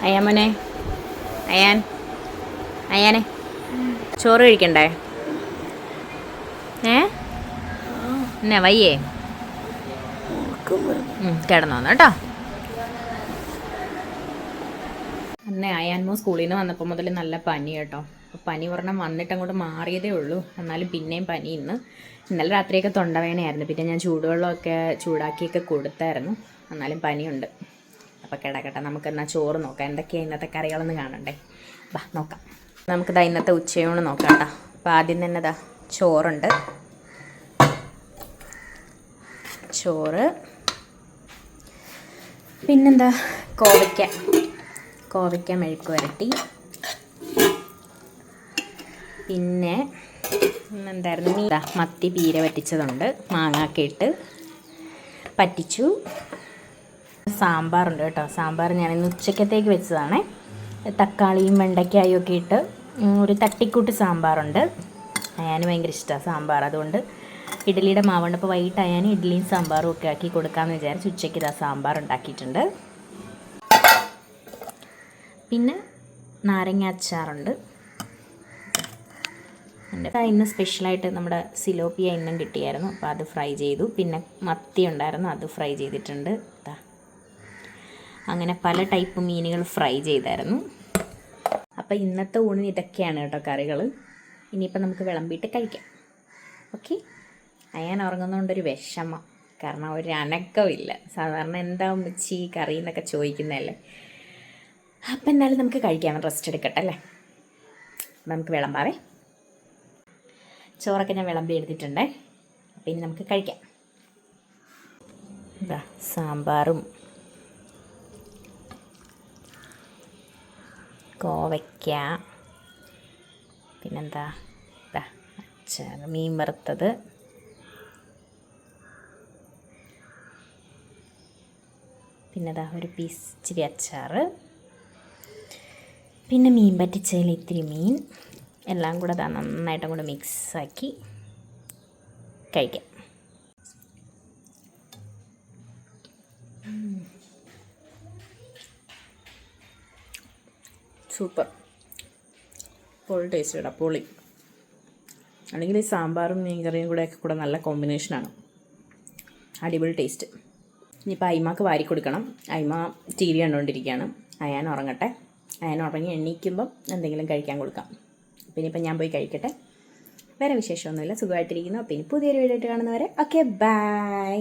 അയ്യാമോനെ, അയ്യാനെ ചോറ് കഴിക്കണ്ടേ? എന്നാ വയ്യേ? കിടന്നോന്ന് കേട്ടോ. അന്നേ അയാൻമോ സ്കൂളിൽ നിന്ന് വന്നപ്പോൾ മുതൽ നല്ല പനി കേട്ടോ. അപ്പോൾ പനി പറഞ്ഞാൽ വന്നിട്ട് അങ്ങോട്ട് മാറിയതേ ഉള്ളൂ. എന്നാലും പിന്നെയും പനി. ഇന്നലെ രാത്രിയൊക്കെ തൊണ്ടവേദനയായിരുന്നു. പിന്നെ ഞാൻ ചൂടുവെള്ളമൊക്കെ ചൂടാക്കിയൊക്കെ കൊടുത്തായിരുന്നു. എന്നാലും പനിയുണ്ട്. അപ്പോൾ കിടക്കട്ടെ. നമുക്കെന്നാൽ ചോറ് നോക്കാം. എന്തൊക്കെയാണ് ഇന്നത്തെ കറികളെന്ന് കാണണ്ടേ? വാ നോക്കാം. നമുക്കിതാ ഇന്നത്തെ ഉച്ചയൂണ് നോക്കാം കേട്ടോ. അപ്പോൾ ആദ്യം തന്നെ ഇതാ ചോറുണ്ട്. ചോറ്, പിന്നെന്താ കോവയ്ക്ക മെഴുക്ക് വരട്ടി, പിന്നെ എന്തായിരുന്നു മത്തി പീര വറ്റിച്ചതുണ്ട്, മാങ്ങാക്കെ ഇട്ട് പറ്റിച്ചു. സാമ്പാറുണ്ട് കേട്ടോ. സാമ്പാർ ഞാനിന്ന് ഉച്ചക്കത്തേക്ക് വെച്ചതാണേ. തക്കാളിയും വെണ്ടയ്ക്കായും ഒക്കെ ഇട്ട് ഒരു തട്ടിക്കൂട്ട് സാമ്പാറുണ്ട്. അയാന് ഭയങ്കര ഇഷ്ടമാണ് സാമ്പാർ. അതുകൊണ്ട് ഇഡ്ഡലിയുടെ മാവുണ്ട്. അപ്പോൾ വൈകിട്ട് അയാന് ഇഡ്ഡലിയും സാമ്പാറും ഒക്കെ ആക്കി കൊടുക്കാമെന്ന് വിചാരിച്ച് ഉച്ചയ്ക്ക് ഇതാ സാമ്പാർ ഉണ്ടാക്കിയിട്ടുണ്ട്. പിന്നെ നാരങ്ങ അച്ചാറുണ്ട്. ഇന്ന് സ്പെഷ്യലായിട്ട് നമ്മുടെ സിലോപ്പിയ ഇന്നും കിട്ടിയായിരുന്നു. അപ്പോൾ അത് ഫ്രൈ ചെയ്തു. പിന്നെ മത്തി ഉണ്ടായിരുന്നു, അത് ഫ്രൈ ചെയ്തിട്ടുണ്ട്. അങ്ങനെ പല ടൈപ്പ് മീനുകൾ ഫ്രൈ ചെയ്തായിരുന്നു. അപ്പോൾ ഇന്നത്തെ ഊണിന് ഇതൊക്കെയാണ് കേട്ടോ കറികൾ. ഇനിയിപ്പോൾ നമുക്ക് വിളമ്പിയിട്ട് കഴിക്കാം. ഓക്കെ. അയാൻ ഉറങ്ങുന്നതുകൊണ്ടൊരു വിഷമം. കാരണം ഒരു അനക്കമില്ല. സാധാരണ എന്താ ഉമ്മച്ചി കറി എന്നൊക്കെ ചോദിക്കുന്നതല്ലേ. അപ്പം എന്നാലും നമുക്ക് കഴിക്കാം. റെസ്റ്റ് എടുക്കട്ടെ അല്ലേ. നമുക്ക് വിളമ്പാവേ. ചോറൊക്കെ ഞാൻ വിളമ്പി എടുത്തിട്ടുണ്ടേ. അപ്പം ഇനി നമുക്ക് കഴിക്കാം. ഇതാ സാമ്പാറും കോവയ്ക്ക, പിന്നെന്താ അച്ചാർ, മീൻ വറുത്തത്, പിന്നെന്താ ഒരു പീസ് ഇച്ചിരി അച്ചാർ, പിന്നെ മീൻ പറ്റിച്ചതിൽ ഇത്തിരി മീൻ, എല്ലാം കൂടെ നന്നായിട്ടും കൂടെ മിക്സാക്കി കഴിക്കാം. സൂപ്പർ, പൊളി ടേസ്റ്റ് കേട്ടോ, പൊളി. അല്ലെങ്കിൽ ഈ സാമ്പാറും മീൻ കറിയും കൂടെ നല്ല കോമ്പിനേഷനാണ്. അടിപൊളി ടേസ്റ്റ്. ഇനിയിപ്പോൾ അയിമാക്ക് വാരി കൊടുക്കണം. അയിമ TV കണ്ടുകൊണ്ടിരിക്കുകയാണ്. അയാൻ ഉറങ്ങട്ടെ. അയാൻ ഉറങ്ങി എണീക്കുമ്പം എന്തെങ്കിലും കഴിക്കാൻ കൊടുക്കാം. അപ്പോൾ ഇനിയിപ്പോൾ ഞാൻ പോയി കഴിക്കട്ടെ. വേറെ വിശേഷമൊന്നുമില്ല, സുഖമായിട്ടിരിക്കുന്നു. അപ്പോൾ ഇനി പുതിയൊരു വീഡിയോ ആയിട്ട് കാണുന്നവരെ ഓക്കെ, ബൈ.